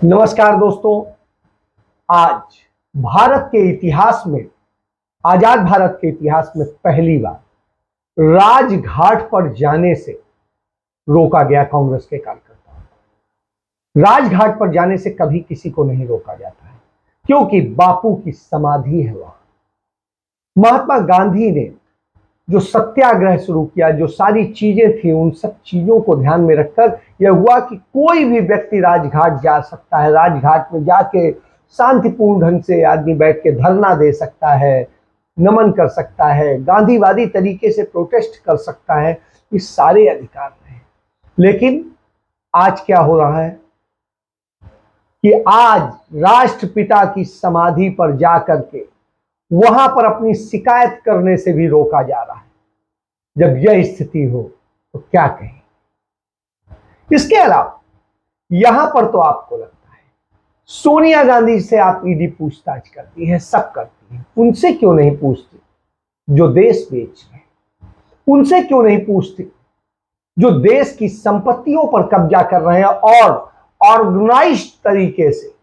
नमस्कार दोस्तों। आज भारत के इतिहास में, आजाद भारत के इतिहास में पहली बार राजघाट पर जाने से रोका गया कांग्रेस के कार्यकर्ताओं को। राजघाट पर जाने से कभी किसी को नहीं रोका जाता है, क्योंकि बापू की समाधि है वहां। महात्मा गांधी ने जो सत्याग्रह शुरू किया, जो सारी चीजें थी, उन सब चीजों को ध्यान में रखकर यह हुआ कि कोई भी व्यक्ति राजघाट जा सकता है। राजघाट में जाके शांतिपूर्ण ढंग से आदमी बैठ के धरना दे सकता है, नमन कर सकता है, गांधीवादी तरीके से प्रोटेस्ट कर सकता है। ये सारे अधिकार रहे। लेकिन आज क्या हो रहा है कि आज राष्ट्रपिता की समाधि पर जाकर के वहां पर अपनी शिकायत करने से भी रोका जा रहा है। जब यह स्थिति हो तो क्या कहें। इसके अलावा यहां पर तो आपको लगता है सोनिया गांधी से आप ईडी पूछताछ करती है, सब करती है, उनसे क्यों नहीं पूछती जो देश बेच रहे हैं? उनसे क्यों नहीं पूछती जो देश की संपत्तियों पर कब्जा कर रहे हैं और ऑर्गेनाइज्ड तरीके से,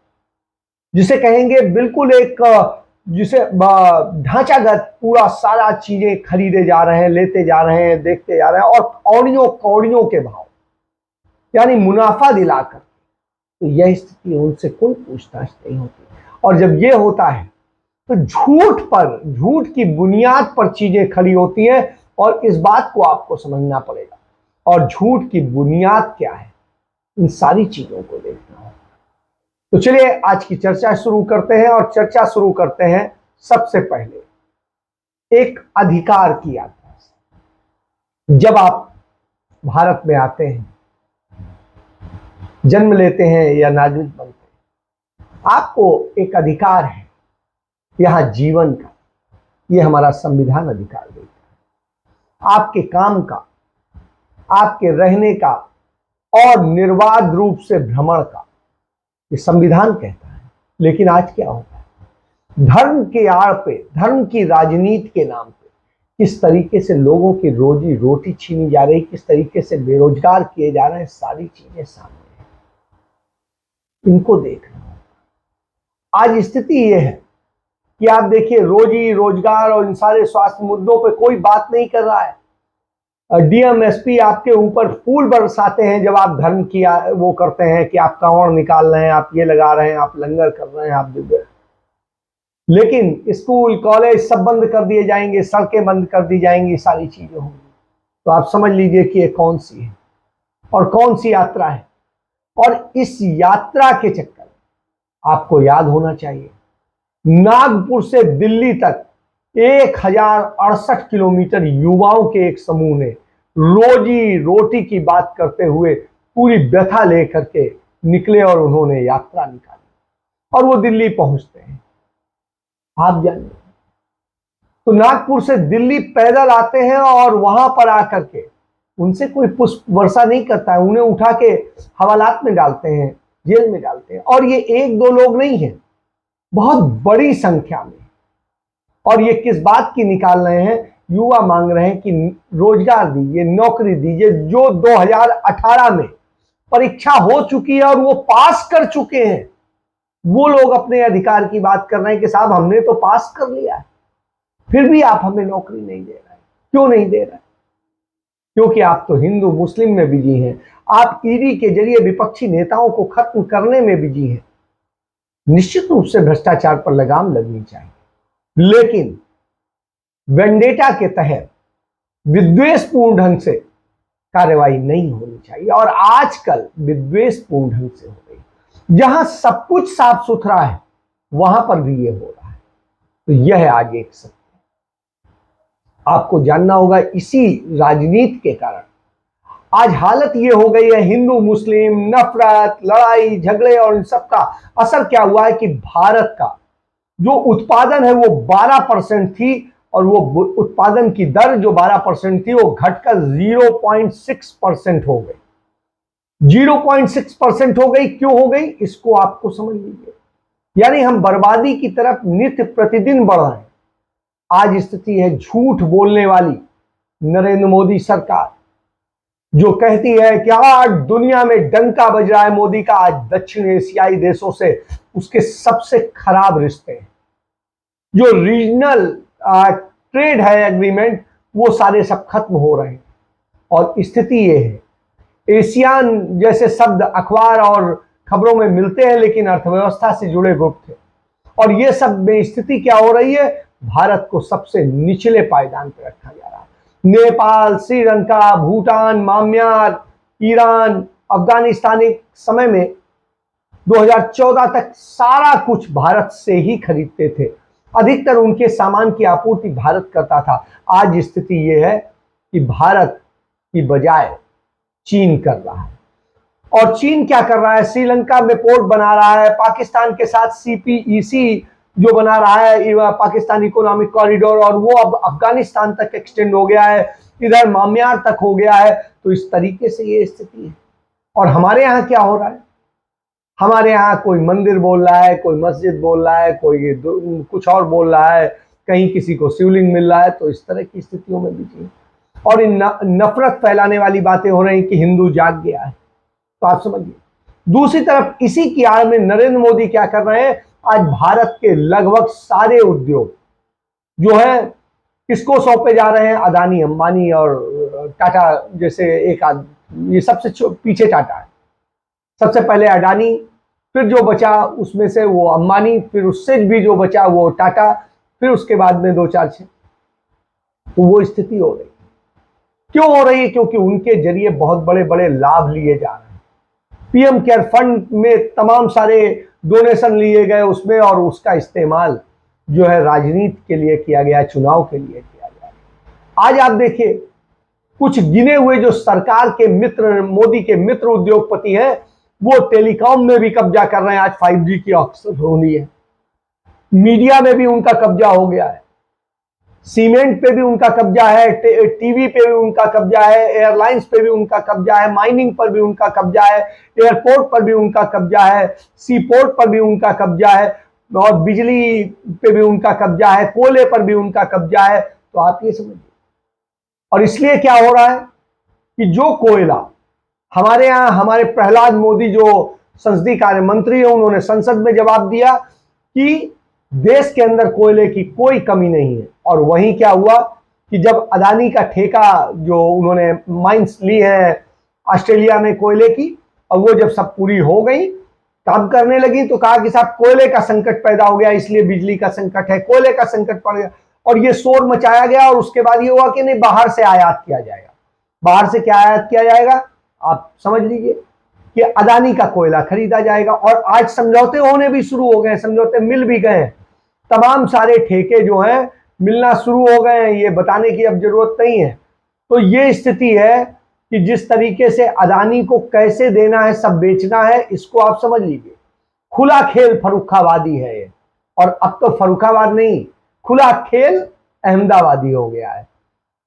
जिसे कहेंगे बिल्कुल एक जिसे ढांचागत पूरा सारा चीजें खरीदे जा रहे हैं, लेते जा रहे हैं, देखते जा रहे हैं, और कौड़ियों कौड़ियों के भाव, यानी मुनाफा दिलाकर। तो यह स्थिति, उनसे कोई पूछताछ नहीं होती। और जब यह होता है तो झूठ की बुनियाद पर चीजें खड़ी होती हैं, और इस बात को आपको समझना पड़ेगा। और झूठ की बुनियाद क्या है, इन सारी चीजों को देखना होगा। तो चलिए आज की चर्चा शुरू करते हैं। और चर्चा शुरू करते हैं सबसे पहले एक अधिकार की यात्रा से। जब आप भारत में आते हैं, जन्म लेते हैं या नागरिक बनते हैं, आपको एक अधिकार है यहां जीवन का। यह हमारा संविधान अधिकार देता है। आपके काम का, आपके रहने का और निर्बाध रूप से भ्रमण का, ये संविधान कहता है। लेकिन आज क्या होता है, धर्म के आड़ पे, धर्म की राजनीति के नाम पे किस तरीके से लोगों की रोजी रोटी छीनी जा रही, किस तरीके से बेरोजगार किए जा रहे हैं, सारी चीजें सामने हैं। इनको देखना होगा। आज स्थिति यह है कि आप देखिए, रोजी रोजगार और इन सारे स्वास्थ्य मुद्दों पे कोई बात नहीं कर रहा है। डीएम एसपी आपके ऊपर फूल बरसाते हैं जब आप धर्म की वो करते हैं कि आप कांवड़ निकाल रहे हैं, आप ये लगा रहे हैं, आप लंगर कर रहे हैं, आप दिव्य। लेकिन स्कूल कॉलेज सब बंद कर दिए जाएंगे, सड़कें बंद कर दी जाएंगी, सारी चीजें होंगी। तो आप समझ लीजिए कि ये कौन सी है और कौन सी यात्रा है। और इस यात्रा के चक्कर में आपको याद होना चाहिए, नागपुर से दिल्ली तक 1068 किलोमीटर युवाओं के एक समूह ने रोजी रोटी की बात करते हुए पूरी व्यथा लेकर के निकले और उन्होंने यात्रा निकाली और वो दिल्ली पहुंचते हैं। आप जानिए, तो नागपुर से दिल्ली पैदल आते हैं और वहां पर आकर के उनसे कोई पुष्प वर्षा नहीं करता है, उन्हें उठा के हवालात में डालते हैं, जेल में डालते हैं। और ये एक दो लोग नहीं है, बहुत बड़ी संख्या में। और ये किस बात की निकाल रहे हैं, युवा मांग रहे हैं कि रोजगार दीजिए, नौकरी दीजिए। जो 2018 में परीक्षा हो चुकी है और वो पास कर चुके हैं, वो लोग अपने अधिकार की बात कर रहे हैं कि साहब हमने तो पास कर लिया है, फिर भी आप हमें नौकरी नहीं दे रहे हैं। क्यों नहीं दे रहे? क्योंकि आप तो हिंदू मुस्लिम में बिजी हैं, आप ईडी के जरिए विपक्षी नेताओं को खत्म करने में बिजी हैं। निश्चित रूप से भ्रष्टाचार पर लगाम लगनी चाहिए, लेकिन वेंडेटा के तहत विद्वेषपूर्ण ढंग से कार्रवाई नहीं होनी चाहिए। और आजकल विद्वेषपूर्ण ढंग से हो गई। जहां सब कुछ साफ सुथरा है वहां पर भी ये हो रहा है। तो यह है आज एक सत्य। आपको जानना होगा, इसी राजनीति के कारण आज हालत ये हो गई है, हिंदू मुस्लिम नफरत, लड़ाई झगड़े, और इन सब का असर क्या हुआ है कि भारत का जो उत्पादन है वो 12% थी, और वो उत्पादन की दर जो 12% थी वो घटकर 0.6% हो गई। 0.6% हो गई। क्यों हो गई, इसको आपको समझ लीजिए। यानी हम बर्बादी की तरफ नित्य प्रतिदिन बढ़ रहे हैं। आज स्थिति है झूठ बोलने वाली नरेंद्र मोदी सरकार, जो कहती है कि आज दुनिया में डंका बज रहा है मोदी का, आज दक्षिण एशियाई देशों से उसके सबसे खराब रिश्ते हैं। जो रीजनल ट्रेड है एग्रीमेंट, वो सारे सब खत्म हो रहे हैं। और स्थिति ये है, एशियान जैसे शब्द अखबार और खबरों में मिलते हैं, लेकिन अर्थव्यवस्था से जुड़े ग्रुप थे। और ये सब में स्थिति क्या हो रही है, भारत को सबसे निचले पायदान पर रखा जा रहा है। नेपाल, श्रीलंका, भूटान, म्यांमार, ईरान, अफगानिस्तान एक समय में 2014 तक सारा कुछ भारत से ही खरीदते थे। अधिकतर उनके सामान की आपूर्ति भारत करता था। आज स्थिति यह है कि भारत की बजाय चीन कर रहा है। और चीन क्या कर रहा है, श्रीलंका में पोर्ट बना रहा है, पाकिस्तान के साथ CPEC जो बना रहा है, पाकिस्तान इकोनॉमिक कॉरिडोर, और वो अब अफगानिस्तान तक एक्सटेंड हो गया है, इधर म्यांमार तक हो गया है। तो इस तरीके से ये स्थिति है। और हमारे यहाँ क्या हो रहा है, हमारे यहाँ कोई मंदिर बोल रहा है, कोई मस्जिद बोल रहा है, कोई कुछ और बोल रहा है, कहीं किसी को शिवलिंग मिल रहा है। तो इस तरह की स्थितियों में भी चाहिए। और इन नफरत फैलाने वाली बातें हो रही कि हिंदू जाग गया है। तो आप समझिए, दूसरी तरफ इसी की आड़ में नरेंद्र मोदी क्या कर रहे हैं, आज भारत के लगभग सारे उद्योग जो है किसको सौंपे जा रहे हैं, अदानी, अंबानी और टाटा जैसे एक ये सबसे पीछे टाटा है। सबसे पहले अडानी, फिर जो बचा उसमें से वो अंबानी, फिर उससे भी जो बचा वो टाटा, फिर उसके बाद में 2-4-6। तो वो स्थिति हो रही। क्यों हो रही है, क्योंकि उनके जरिए बहुत बड़े बड़े लाभ लिए जा रहे हैं। PM केयर फंड में तमाम सारे डोनेशन लिए गए उसमें, और उसका इस्तेमाल जो है राजनीति के लिए किया गया, चुनाव के लिए किया गया। आज आप देखिए, कुछ गिने हुए जो सरकार के मित्र, मोदी के मित्र उद्योगपति हैं, वो टेलीकॉम में भी कब्जा कर रहे हैं। आज 5G की ऑक्शन होनी है, मीडिया में भी उनका कब्जा हो गया है, सीमेंट पे भी उनका कब्जा है, टीवी पे भी उनका कब्जा है, एयरलाइंस पे भी उनका कब्जा है, माइनिंग पर भी उनका कब्जा है, एयरपोर्ट पर भी उनका कब्जा है, सी पोर्ट पर भी उनका कब्जा है, और बिजली पे भी उनका कब्जा है, कोयले पर भी उनका कब्जा है। तो आप ये समझिए। और इसलिए क्या हो रहा है कि जो कोयला हमारे यहाँ, हमारे प्रहलाद मोदी जो संसदीय कार्य मंत्री है, उन्होंने संसद में जवाब दिया कि देश के अंदर कोयले की कोई कमी नहीं है। और वहीं क्या हुआ कि जब अदानी का ठेका जो उन्होंने माइंस ली है ऑस्ट्रेलिया में कोयले की, और वो जब सब पूरी हो गई, काम करने लगी, तो कहा कि साहब कोयले का संकट पैदा हो गया, इसलिए बिजली का संकट है, कोयले का संकट पड़ गया। और ये शोर मचाया गया। और उसके बाद ये हुआ कि नहीं, बाहर से आयात किया जाएगा। बाहर से क्या आयात किया जाएगा, आप समझ लीजिए कि अदानी का कोयला खरीदा जाएगा। और आज समझौते होने भी शुरू हो गए, समझौते मिल भी गए, तमाम सारे ठेके जो हैं मिलना शुरू हो गए हैं, ये बताने की अब जरूरत नहीं है। तो ये स्थिति है कि जिस तरीके से अदानी को कैसे देना है, सब बेचना है, इसको आप समझ लीजिए खुला खेल फर्रुखाबादी है ये। और अब तो फर्रुखाबाद नहीं, खुला खेल अहमदाबादी हो गया है।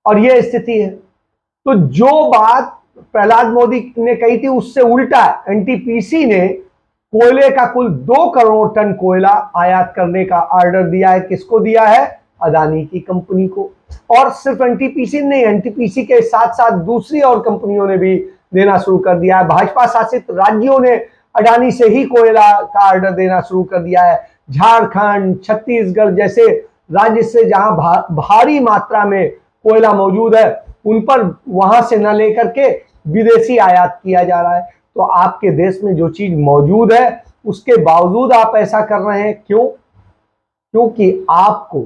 और ये स्थिति है। तो जो बात प्रहलाद मोदी ने कही थी, उससे उल्टा NTPC ने कोयले का कुल 2 करोड़ टन कोयला आयात करने का ऑर्डर दिया है। किसको दिया है, अदानी की कंपनी को। और सिर्फ NTPC नहीं, NTPC के साथ साथ दूसरी और कंपनियों ने भी देना शुरू कर दिया है। भाजपा शासित राज्यों ने अडानी से ही कोयला का ऑर्डर देना शुरू कर दिया है। झारखंड, छत्तीसगढ़ जैसे राज्य से जहां भारी मात्रा में कोयला मौजूद है, उन पर वहां से न लेकर के विदेशी आयात किया जा रहा है। तो आपके देश में जो चीज मौजूद है, उसके बावजूद आप ऐसा कर रहे हैं। क्यों? क्योंकि आपको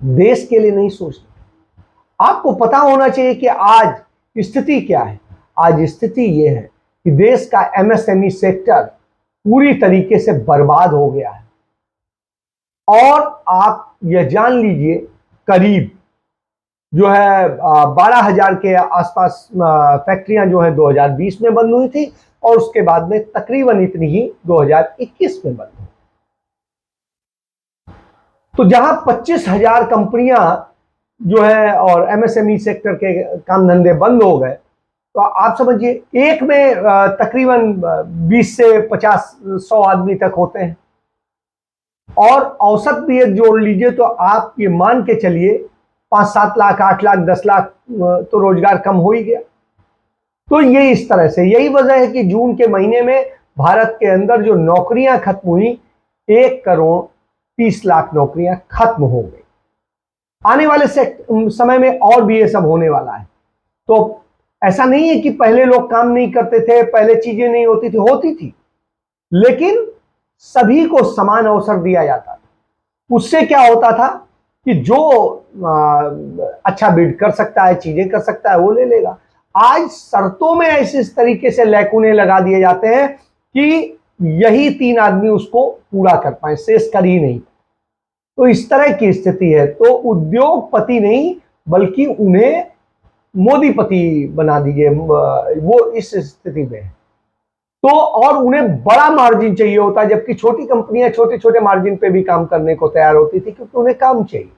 देश के लिए नहीं सोचना। आपको पता होना चाहिए कि आज स्थिति क्या है। आज स्थिति यह है कि देश का MSME सेक्टर पूरी तरीके से बर्बाद हो गया है। और आप यह जान लीजिए, करीब जो है 12,000 के आसपास फैक्ट्रियां जो है 2020 में बंद हुई थी, और उसके बाद में तकरीबन इतनी ही 2021 में बंद हुई। तो जहां 25,000 कंपनियां जो है और MSME सेक्टर के काम धंधे बंद हो गए, तो आप समझिए एक में तकरीबन 20 से 50-100 आदमी तक होते हैं। और औसत भी एक जोड़ लीजिए तो आप ये मान के चलिए 5-7 लाख, 8 लाख, 10 लाख तो रोजगार कम हो ही गया। तो ये इस तरह से, यही वजह है कि जून के महीने में भारत के अंदर जो नौकरियां खत्म हुई, 1,30,00,000 नौकरियां खत्म हो गई। आने वाले समय में और भी ये सब होने वाला है। तो ऐसा नहीं है कि पहले लोग काम नहीं करते थे, पहले चीजें नहीं होती थी, लेकिन सभी को समान अवसर दिया जाता था। उससे क्या होता था कि जो अच्छा बिड कर सकता है, चीजें कर सकता है, वो ले लेगा। आज शर्तों में ऐसे इस तरीके से लैकुने लगा दिए जाते हैं कि यही 3 आदमी उसको पूरा कर पाए, शेष कर ही नहीं। तो इस तरह की स्थिति है। तो उद्योगपति नहीं, बल्कि उन्हें मोदीपति बना दीजिए, वो इस स्थिति में है। तो और उन्हें बड़ा मार्जिन चाहिए होता है, जबकि छोटी कंपनियां छोटे छोटे मार्जिन पे भी काम करने को तैयार होती थी, क्योंकि उन्हें काम चाहिए।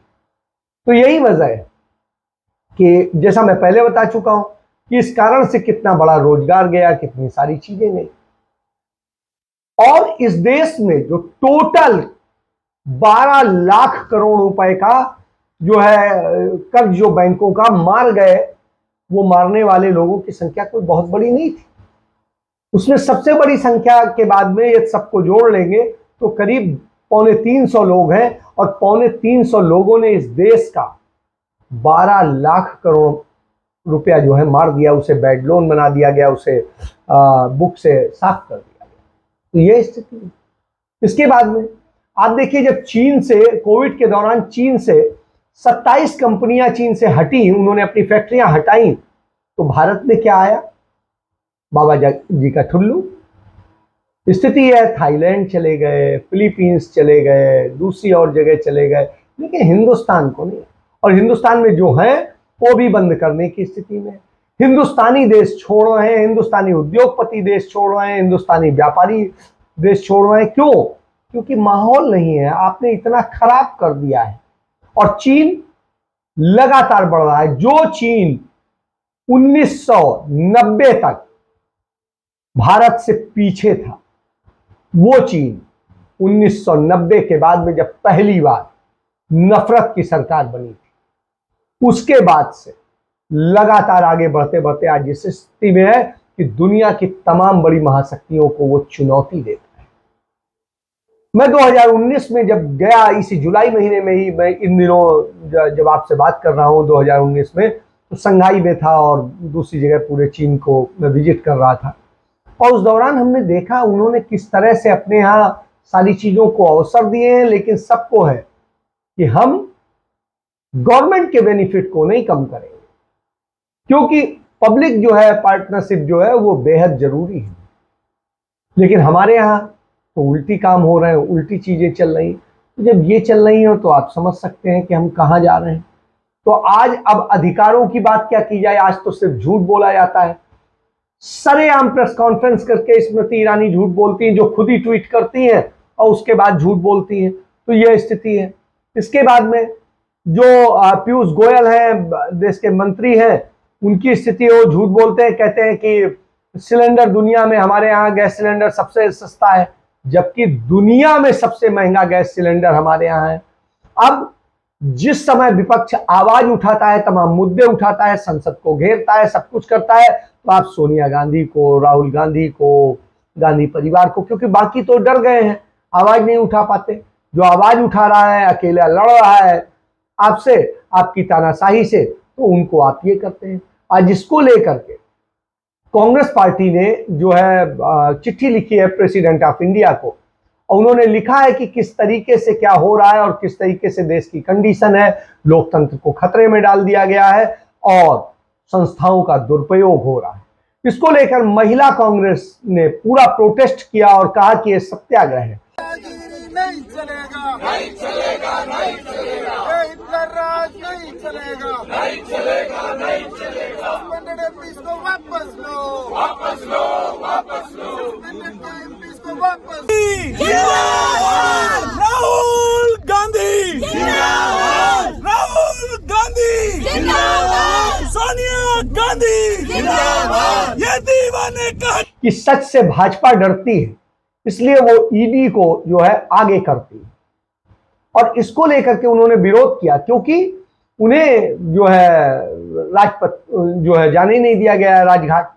तो यही वजह है कि जैसा मैं पहले बता चुका हूं कि इस कारण से कितना बड़ा रोजगार गया, कितनी सारी चीजें गई। और इस देश में जो टोटल 12 लाख करोड़ रुपए का जो है कर्ज जो बैंकों का मार गए, वो मारने वाले लोगों की संख्या कोई बहुत बड़ी नहीं थी। उसमें सबसे बड़ी संख्या के बाद में ये सबको जोड़ लेंगे तो करीब 350 लोग हैं, और 350 लोगों ने इस देश का 12 लाख करोड़ रुपया जो है मार दिया, उसे बैड लोन बना दिया गया, उसे बुक से साफ कर दिया गया। तो ये स्थिति है। इसके बाद में आप देखिए, जब चीन से कोविड के दौरान चीन से 27 कंपनियां चीन से हटी, उन्होंने अपनी फैक्ट्रियां हटाई, तो भारत में क्या आया? बाबा जी का ठुल्लू स्थिति है। थाईलैंड चले गए, फिलीपींस चले गए, दूसरी और जगह चले गए, लेकिन हिंदुस्तान को नहीं। और हिंदुस्तान में जो है वो भी बंद करने की स्थिति में। हिंदुस्तानी देश छोड़ रहे हैं, हिंदुस्तानी उद्योगपति देश छोड़ रहे हैं, हिंदुस्तानी व्यापारी देश छोड़ रहे हैं। क्यों? क्योंकि माहौल नहीं है, आपने इतना खराब कर दिया है। और चीन लगातार बढ़ रहा है। जो चीन 1990 तक भारत से पीछे था, वो चीन 1990 के बाद में जब पहली बार नफरत की सरकार बनी थी, उसके बाद से लगातार आगे बढ़ते बढ़ते आज इस स्थिति में है कि दुनिया की तमाम बड़ी महाशक्तियों को वो चुनौती देता है। मैं 2019 में जब गया, इसी जुलाई महीने में ही, मैं इन दिनों जब आपसे बात कर रहा हूं 2019 में, तो संघाई में था और दूसरी जगह पूरे चीन को मैं विजिट कर रहा था। और उस दौरान हमने देखा उन्होंने किस तरह से अपने यहाँ सारी चीजों को अवसर दिए हैं, लेकिन सबको है कि हम गवर्नमेंट के बेनिफिट को नहीं कम करेंगे, क्योंकि पब्लिक जो है पार्टनरशिप जो है वो बेहद जरूरी है। लेकिन हमारे यहाँ तो उल्टी काम हो रहे हैं, उल्टी चीजें चल रही। तो जब ये चल रही हो तो आप समझ सकते हैं कि हम कहाँ जा रहे हैं। तो आज अब अधिकारों की बात क्या की जाए, आज तो सिर्फ झूठ बोला जाता है। सरेआम प्रेस कॉन्फ्रेंस करके स्मृति ईरानी झूठ बोलती हैं, जो खुद ही ट्वीट करती हैं और उसके बाद झूठ बोलती हैं। तो यह स्थिति है। इसके बाद में जो पीयूष गोयल हैं, देश के मंत्री हैं, उनकी स्थिति वो झूठ बोलते हैं, कहते हैं कि सिलेंडर दुनिया में, हमारे यहाँ गैस सिलेंडर सबसे सस्ता है, जबकि दुनिया में सबसे महंगा गैस सिलेंडर हमारे यहाँ है। अब जिस समय विपक्ष आवाज उठाता है, तमाम मुद्दे उठाता है, संसद को घेरता है, सब कुछ करता है, तो आप सोनिया गांधी को, राहुल गांधी को, गांधी परिवार को, क्योंकि बाकी तो डर गए हैं, आवाज नहीं उठा पाते। जो आवाज उठा रहा है, अकेला लड़ रहा है आपसे, आपकी तानाशाही से, तो उनको आप ये करते हैं। आज इसको लेकर के कांग्रेस पार्टी ने जो है चिट्ठी लिखी है प्रेसिडेंट ऑफ इंडिया को, और उन्होंने लिखा है कि किस तरीके से क्या हो रहा है और किस तरीके से देश की कंडीशन है, लोकतंत्र को खतरे में डाल दिया गया है और संस्थाओं का दुरुपयोग हो रहा है। इसको लेकर महिला कांग्रेस ने पूरा प्रोटेस्ट किया और कहा कि यह सत्याग्रह है। नहीं चलेगा, नहीं चलेगा, नहीं चलेगा, हिटलर राज नहीं चलेगा, नहीं चलेगा, नहीं चलेगा। सस्पेंडेड एमपीज को वापस लो, वापस लो, वापस लो, सस्पेंडेड एमपीज को वापस। जिंदाबाद राहुल गांधी, जिंदाबाद राहुल गांधी, जिंदाबाद सोनिया गांधी, जिंदाबाद। ये दीवाने कहा कि सच से भाजपा डरती है, इसलिए वो ईडी को जो है आगे करती है। और इसको लेकर के उन्होंने विरोध किया, क्योंकि उन्हें जो है राजपथ जो है जाने नहीं दिया गया है, राजघाट।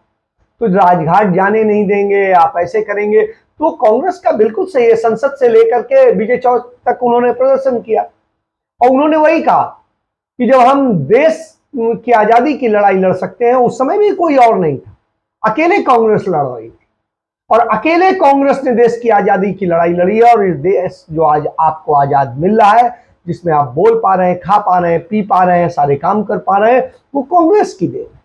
तो राजघाट जाने नहीं देंगे, आप ऐसे करेंगे। तो कांग्रेस का बिल्कुल सही है, संसद से लेकर के विजय चौक तक उन्होंने प्रदर्शन किया और उन्होंने वही कहा कि जब हम देश की आजादी की लड़ाई लड़ सकते हैं, उस समय भी कोई और नहीं था, अकेले कांग्रेस लड़ रही थी और अकेले कांग्रेस ने देश की आजादी की लड़ाई लड़ी है। और इस देश जो आज आपको आजाद मिल रहा है, जिसमें आप बोल पा रहे हैं, खा पा रहे हैं, पी पा रहे हैं, सारे काम कर पा रहे हैं, वो कांग्रेस की देन है।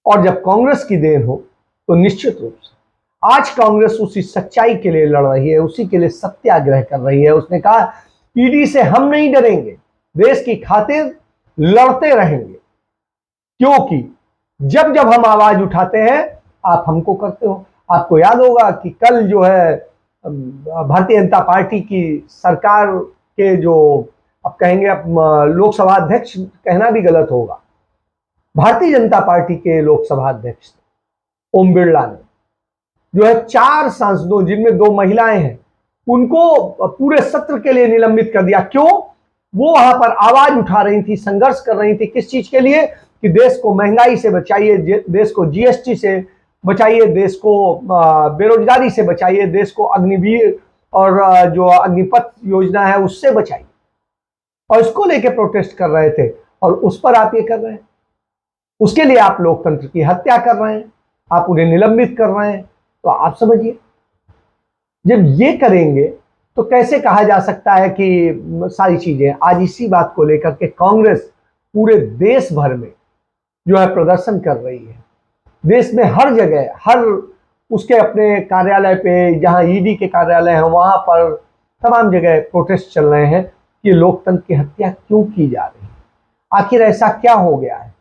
और जब कांग्रेस की देन हो तो निश्चित रूप से आज कांग्रेस उसी सच्चाई के लिए लड़ रही है, उसी के लिए सत्याग्रह कर रही है। उसने कहा ईडी से हम नहीं डरेंगे, देश की खातिर लड़ते रहेंगे, क्योंकि जब जब हम आवाज उठाते हैं आप हमको करते हो। आपको याद होगा कि कल जो है भारतीय जनता पार्टी की सरकार के जो अब कहेंगे, अब लोकसभा अध्यक्ष कहना भी गलत होगा, भारतीय जनता पार्टी के लोकसभा अध्यक्ष ओम बिरला ने जो है 4 सांसदों, जिनमें 2 महिलाएं हैं, उनको पूरे सत्र के लिए निलंबित कर दिया। क्यों? वो वहां पर आवाज उठा रही थी, संघर्ष कर रही थी। किस चीज के लिए? कि देश को महंगाई से बचाइए, देश को जीएसटी से बचाइए, देश को बेरोजगारी से बचाइए, देश को अग्निवीर और जो अग्निपथ योजना है उससे बचाइए। और इसको लेके प्रोटेस्ट कर रहे थे और उस पर आप ये कर रहे हैं। उसके लिए आप लोकतंत्र की हत्या कर रहे हैं, आप उन्हें निलंबित कर रहे हैं। तो आप समझिए, जब ये करेंगे तो कैसे कहा जा सकता है कि सारी चीजें। आज इसी बात को लेकर के कांग्रेस पूरे देश भर में जो है प्रदर्शन कर रही है। देश में हर जगह, हर उसके अपने कार्यालय पे, जहां ईडी के कार्यालय हैं, वहां पर तमाम जगह प्रोटेस्ट चल रहे हैं कि लोकतंत्र की हत्या क्यों की जा रही है, आखिर ऐसा क्या हो गया है।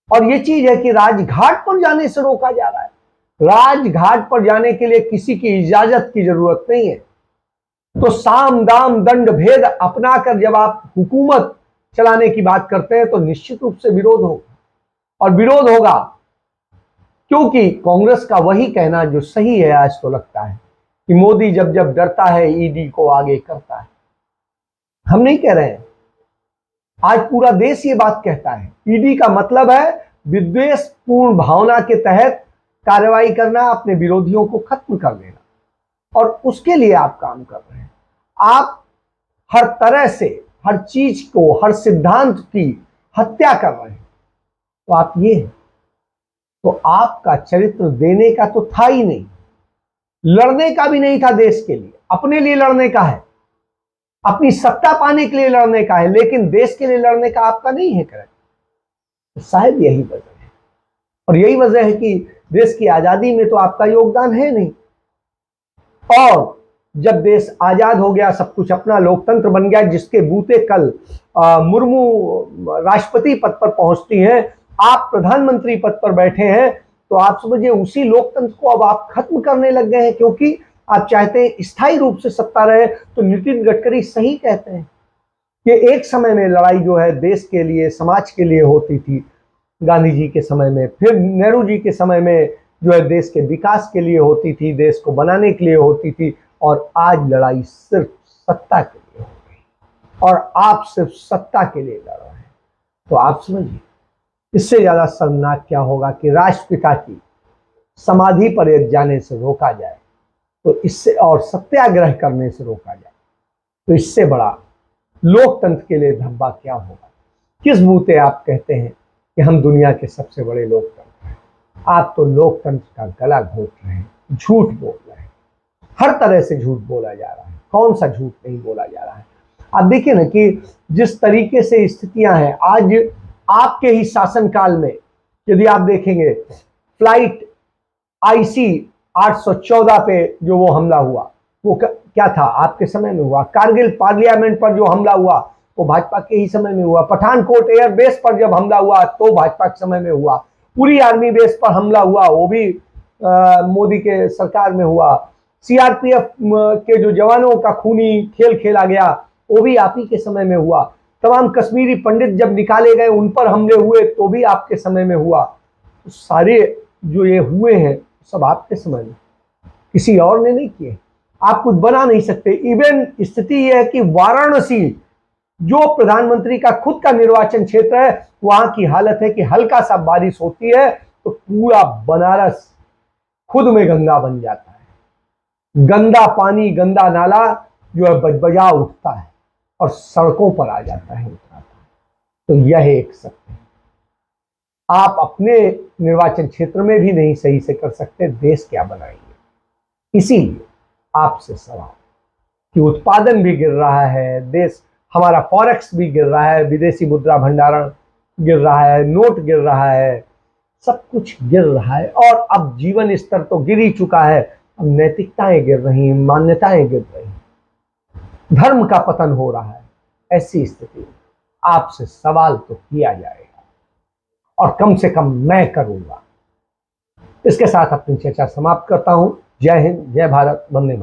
और ये चीज है कि राजघाट पर जाने से रोका जा रहा है। राजघाट पर जाने के लिए किसी की इजाजत की जरूरत नहीं है। तो साम दाम दंड भेद अपनाकर जब आप हुकूमत चलाने की बात करते हैं तो निश्चित रूप से विरोध होगा, और विरोध होगा क्योंकि कांग्रेस का वही कहना जो सही है आज तो लगता है कि मोदी जब जब डरता है ईडी को आगे करता है। हम नहीं कह रहे हैं, आज पूरा देश ये बात कहता है। ईडी का मतलब है विद्वेषपूर्ण भावना के तहत कार्रवाई करना, अपने विरोधियों को खत्म कर देना, और उसके लिए आप काम कर रहे हैं। आप हर तरह से हर चीज को, हर सिद्धांत की हत्या कर रहे हैं। तो आप ये हैं, तो आपका चरित्र देने का तो था ही नहीं, लड़ने का भी नहीं था देश के लिए। अपने लिए लड़ने का है, अपनी सत्ता पाने के लिए लड़ने का है, लेकिन देश के लिए लड़ने का आपका नहीं है करेक्ट। शायद यही वजह है, और यही वजह है कि देश की आजादी में तो आपका योगदान है नहीं। और जब देश आजाद हो गया, सब कुछ अपना लोकतंत्र बन गया, जिसके बूते कल मुर्मू राष्ट्रपति पद पर पहुंचती हैं, आप प्रधानमंत्री पद पर बैठे हैं, तो आप समझिए उसी लोकतंत्र को अब आप खत्म करने लग गए हैं, क्योंकि आप चाहते हैं स्थायी रूप से सत्ता रहे। तो नितिन गडकरी सही कहते हैं कि एक समय में लड़ाई जो है देश के लिए, समाज के लिए होती थी, गांधी जी के समय में, फिर नेहरू जी के समय में जो है देश के विकास के लिए होती थी, देश को बनाने के लिए होती थी, और आज लड़ाई सिर्फ सत्ता के लिए हो गई और आप सिर्फ सत्ता के लिए लड़ रहे हैं। तो आप समझिए इससे ज्यादा शर्मनाक क्या होगा कि राष्ट्रपिता की समाधि पर जाने से रोका जाए, तो इससे, और सत्याग्रह करने से रोका जाए, तो इससे बड़ा लोकतंत्र के लिए धब्बा क्या होगा। किस बूते आप कहते हैं कि हम दुनिया के सबसे बड़े लोकतंत्र हैं। आप तो लोकतंत्र का गला घोट रहे हैं, झूठ बोल रहे हैं, हर तरह से झूठ बोला जा रहा है। कौन सा झूठ नहीं बोला जा रहा है। आप देखिए ना कि जिस तरीके से स्थितियां हैं आज आपके ही शासनकाल में, यदि आप देखेंगे फ्लाइट IC 814 पे जो वो हमला हुआ, वो क्या था, आपके समय में हुआ। कारगिल पार्लियामेंट पर जो हमला हुआ वो भाजपा के ही समय में हुआ। पठानकोट एयरबेस पर जब हमला हुआ तो भाजपा के समय में हुआ। पूरी आर्मी बेस पर हमला हुआ वो भी मोदी के सरकार में हुआ। CRPF के जो जवानों का खूनी खेल खेला गया वो भी आप ही के समय में हुआ। तमाम कश्मीरी पंडित जब निकाले गए उन पर हमले हुए तो भी आपके समय में हुआ। तो सारे जो ये हुए हैं सब आपके समय में, किसी और ने नहीं किए। आप कुछ बना नहीं सकते। इवन स्थिति यह है कि वाराणसी जो प्रधानमंत्री का खुद का निर्वाचन क्षेत्र है, वहां की हालत है कि हल्का सा बारिश होती है तो पूरा बनारस खुद में गंगा बन जाता है। गंदा पानी, गंदा नाला जो है बजबजा उठता है और सड़कों पर आ जाता है। तो यह एक सत्य है। आप अपने निर्वाचन क्षेत्र में भी नहीं सही से कर सकते, देश क्या बनाएंगे। इसीलिए आपसे सवाल कि उत्पादन भी गिर रहा है, देश हमारा फॉरेक्स भी गिर रहा है, विदेशी मुद्रा भंडारण गिर रहा है, नोट गिर रहा है, सब कुछ गिर रहा है। और अब जीवन स्तर तो गिर ही चुका है, अब नैतिकताएं गिर रही हैं, मान्यताएं गिर रही हैं, धर्म का पतन हो रहा है। ऐसी स्थिति में आपसे सवाल तो किया जाएगा और कम से कम मैं करूंगा। इसके साथ अपनी चर्चा समाप्त करता हूं। जय हिंद, जय भारत, वंदे मातरम।